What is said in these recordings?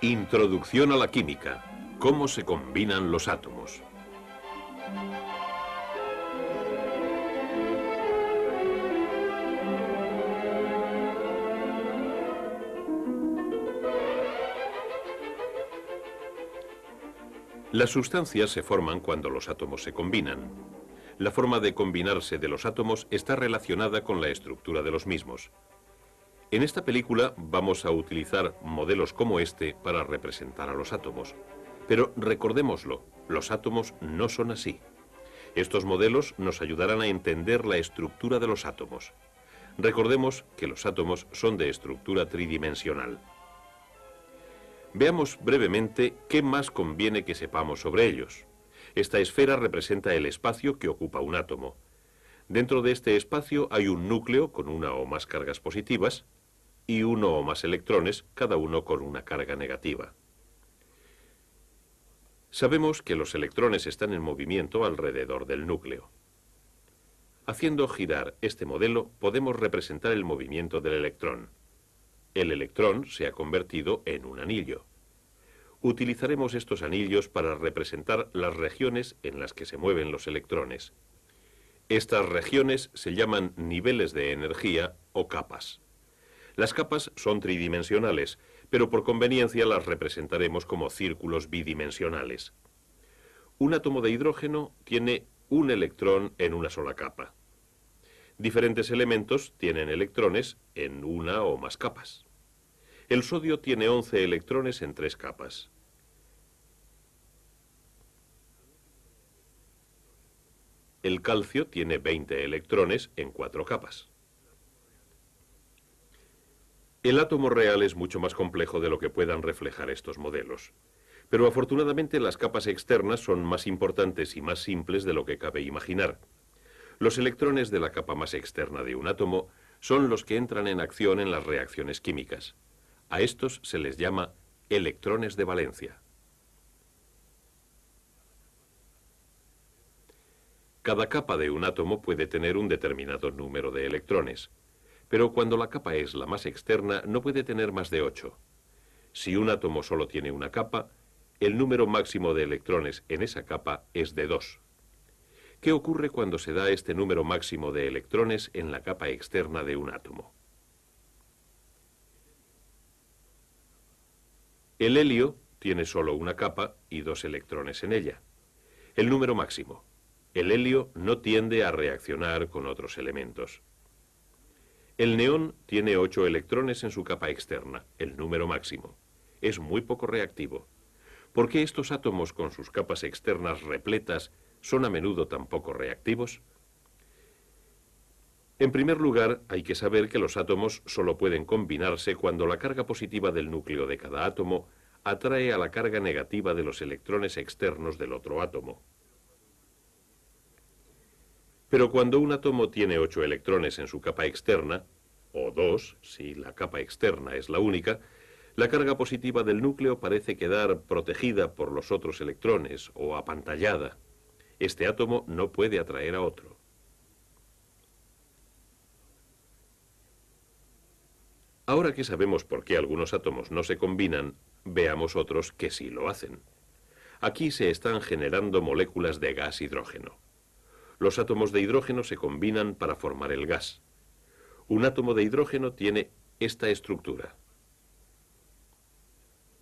Introducción a la química. ¿Cómo se combinan los átomos? Las sustancias se forman cuando los átomos se combinan. La forma de combinarse de los átomos está relacionada con la estructura de los mismos. En esta película vamos a utilizar modelos como este para representar a los átomos. Pero recordémoslo, los átomos no son así. Estos modelos nos ayudarán a entender la estructura de los átomos. Recordemos que los átomos son de estructura tridimensional. Veamos brevemente qué más conviene que sepamos sobre ellos. Esta esfera representa el espacio que ocupa un átomo. Dentro de este espacio hay un núcleo con una o más cargas positivas y uno o más electrones, cada uno con una carga negativa. Sabemos que los electrones están en movimiento alrededor del núcleo. Haciendo girar este modelo, podemos representar el movimiento del electrón. El electrón se ha convertido en un anillo. Utilizaremos estos anillos para representar las regiones en las que se mueven los electrones. Estas regiones se llaman niveles de energía o capas. Las capas son tridimensionales, pero por conveniencia las representaremos como círculos bidimensionales. Un átomo de hidrógeno tiene un electrón en una sola capa. Diferentes elementos tienen electrones en una o más capas. El sodio tiene 11 electrones en 3 capas. El calcio tiene 20 electrones en 4 capas. El átomo real es mucho más complejo de lo que puedan reflejar estos modelos. Pero afortunadamente las capas externas son más importantes y más simples de lo que cabe imaginar. Los electrones de la capa más externa de un átomo son los que entran en acción en las reacciones químicas. A estos se les llama electrones de valencia. Cada capa de un átomo puede tener un determinado número de electrones. Pero cuando la capa es la más externa, no puede tener más de 8. Si un átomo solo tiene una capa, el número máximo de electrones en esa capa es de 2. ¿Qué ocurre cuando se da este número máximo de electrones en la capa externa de un átomo? El helio tiene solo una capa y 2 electrones en ella. El número máximo. El helio no tiende a reaccionar con otros elementos. El neón tiene 8 electrones en su capa externa, el número máximo. Es muy poco reactivo. ¿Por qué estos átomos con sus capas externas repletas son a menudo tan poco reactivos? En primer lugar, hay que saber que los átomos solo pueden combinarse cuando la carga positiva del núcleo de cada átomo atrae a la carga negativa de los electrones externos del otro átomo. Pero cuando un átomo tiene 8 electrones en su capa externa, o 2, si la capa externa es la única, la carga positiva del núcleo parece quedar protegida por los otros electrones o apantallada. Este átomo no puede atraer a otro. Ahora que sabemos por qué algunos átomos no se combinan, veamos otros que sí lo hacen. Aquí se están generando moléculas de gas hidrógeno. Los átomos de hidrógeno se combinan para formar el gas. Un átomo de hidrógeno tiene esta estructura.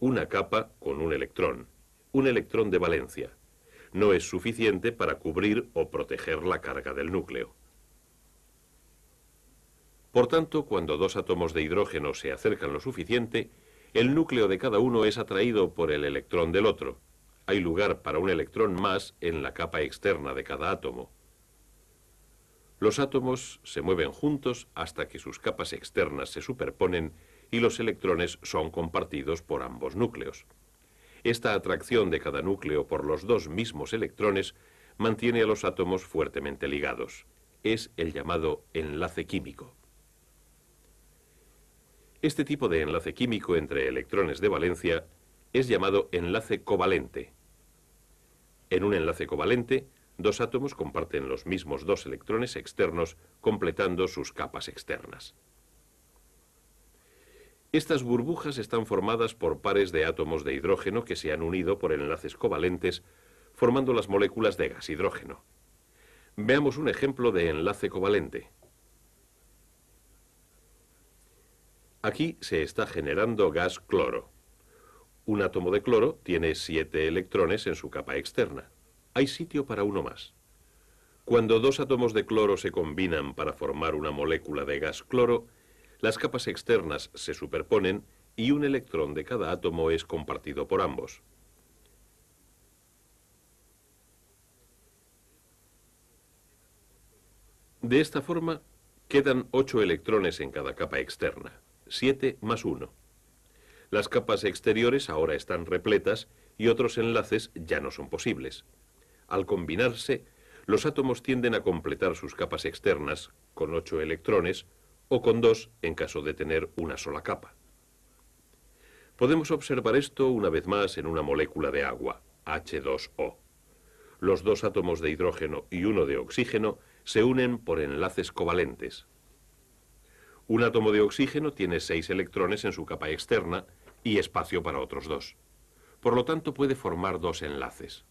Una capa con un electrón de valencia. No es suficiente para cubrir o proteger la carga del núcleo. Por tanto, cuando 2 átomos de hidrógeno se acercan lo suficiente, el núcleo de cada uno es atraído por el electrón del otro. Hay lugar para un electrón más en la capa externa de cada átomo. Los átomos se mueven juntos hasta que sus capas externas se superponen y los electrones son compartidos por ambos núcleos. Esta atracción de cada núcleo por los 2 mismos electrones mantiene a los átomos fuertemente ligados. Es el llamado enlace químico. Este tipo de enlace químico entre electrones de valencia es llamado enlace covalente. En un enlace covalente, 2 átomos comparten los mismos 2 electrones externos, completando sus capas externas. Estas burbujas están formadas por pares de átomos de hidrógeno que se han unido por enlaces covalentes, formando las moléculas de gas hidrógeno. Veamos un ejemplo de enlace covalente. Aquí se está generando gas cloro. Un átomo de cloro tiene 7 electrones en su capa externa. Hay sitio para uno más. Cuando dos átomos de cloro se combinan para formar una molécula de gas cloro, las capas externas se superponen y un electrón de cada átomo es compartido por ambos. De esta forma, quedan 8 electrones en cada capa externa, 7 más 1. Las capas exteriores ahora están repletas y otros enlaces ya no son posibles. Al combinarse, los átomos tienden a completar sus capas externas con 8 electrones o con 2 en caso de tener una sola capa. Podemos observar esto una vez más en una molécula de agua, H2O. Los dos átomos de hidrógeno y uno de oxígeno se unen por enlaces covalentes. Un átomo de oxígeno tiene 6 electrones en su capa externa y espacio para otros 2. Por lo tanto, puede formar 2 enlaces.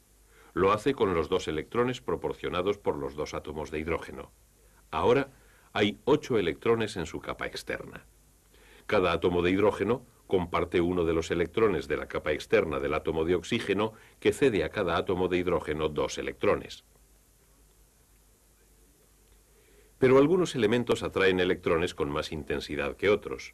Lo hace con los 2 electrones proporcionados por los 2 átomos de hidrógeno. Ahora hay 8 electrones en su capa externa. Cada átomo de hidrógeno comparte uno de los electrones de la capa externa del átomo de oxígeno, que cede a cada átomo de hidrógeno 2 electrones. Pero algunos elementos atraen electrones con más intensidad que otros.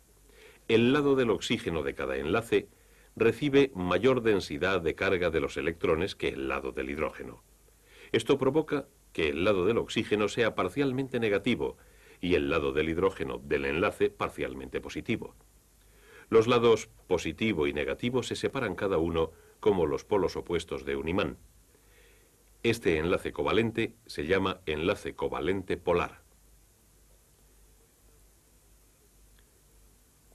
El lado del oxígeno de cada enlace recibe mayor densidad de carga de los electrones que el lado del hidrógeno. Esto provoca que el lado del oxígeno sea parcialmente negativo y el lado del hidrógeno del enlace parcialmente positivo. Los lados positivo y negativo se separan cada uno como los polos opuestos de un imán. Este enlace covalente se llama enlace covalente polar.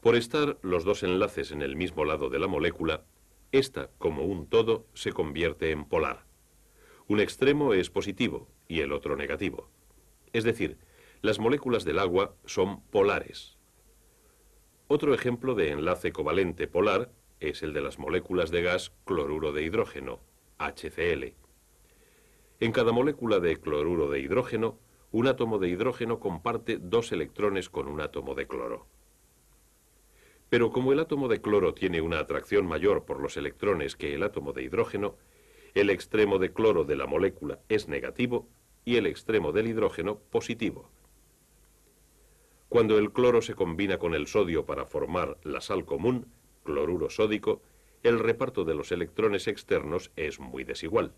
Por estar los dos enlaces en el mismo lado de la molécula, esta, como un todo, se convierte en polar. Un extremo es positivo y el otro negativo. Es decir, las moléculas del agua son polares. Otro ejemplo de enlace covalente polar es el de las moléculas de gas cloruro de hidrógeno, HCl. En cada molécula de cloruro de hidrógeno, un átomo de hidrógeno comparte 2 electrones con un átomo de cloro. Pero como el átomo de cloro tiene una atracción mayor por los electrones que el átomo de hidrógeno, el extremo de cloro de la molécula es negativo y el extremo del hidrógeno positivo. Cuando el cloro se combina con el sodio para formar la sal común, cloruro sódico, el reparto de los electrones externos es muy desigual.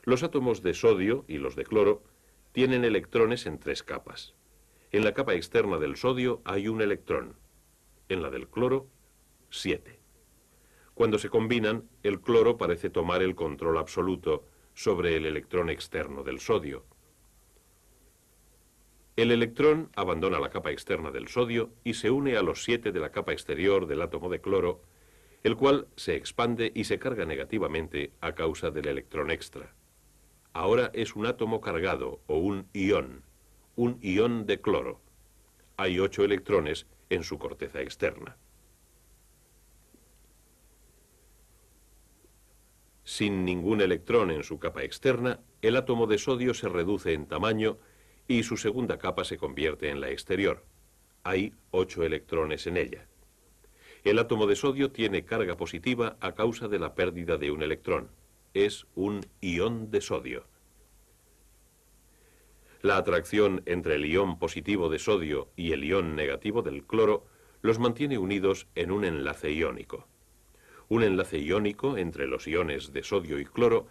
Los átomos de sodio y los de cloro tienen electrones en 3 capas. En la capa externa del sodio hay un electrón. En la del cloro, 7. Cuando se combinan, el cloro parece tomar el control absoluto sobre el electrón externo del sodio. El electrón abandona la capa externa del sodio y se une a los 7 de la capa exterior del átomo de cloro, el cual se expande y se carga negativamente a causa del electrón extra. Ahora es un átomo cargado o un ión de cloro. Hay 8 electrones en su corteza externa. Sin ningún electrón en su capa externa, el átomo de sodio se reduce en tamaño y su segunda capa se convierte en la exterior. Hay 8 electrones en ella. El átomo de sodio tiene carga positiva a causa de la pérdida de un electrón. Es un ión de sodio. La atracción entre el ión positivo de sodio y el ión negativo del cloro los mantiene unidos en un enlace iónico. Un enlace iónico entre los iones de sodio y cloro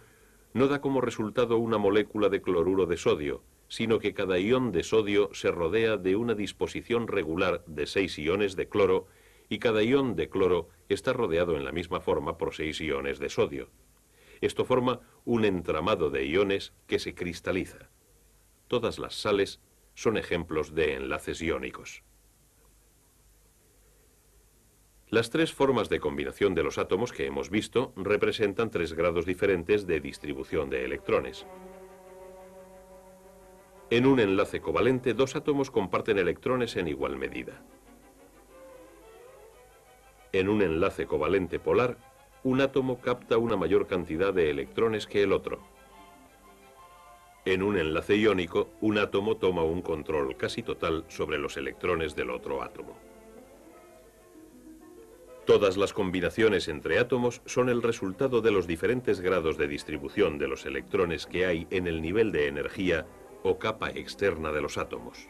no da como resultado una molécula de cloruro de sodio, sino que cada ión de sodio se rodea de una disposición regular de 6 iones de cloro y cada ión de cloro está rodeado en la misma forma por 6 iones de sodio. Esto forma un entramado de iones que se cristaliza. Todas las sales son ejemplos de enlaces iónicos. Las 3 formas de combinación de los átomos que hemos visto representan 3 grados diferentes de distribución de electrones. En un enlace covalente, dos átomos comparten electrones en igual medida. En un enlace covalente polar, un átomo capta una mayor cantidad de electrones que el otro. En un enlace iónico, un átomo toma un control casi total sobre los electrones del otro átomo. Todas las combinaciones entre átomos son el resultado de los diferentes grados de distribución de los electrones que hay en el nivel de energía o capa externa de los átomos.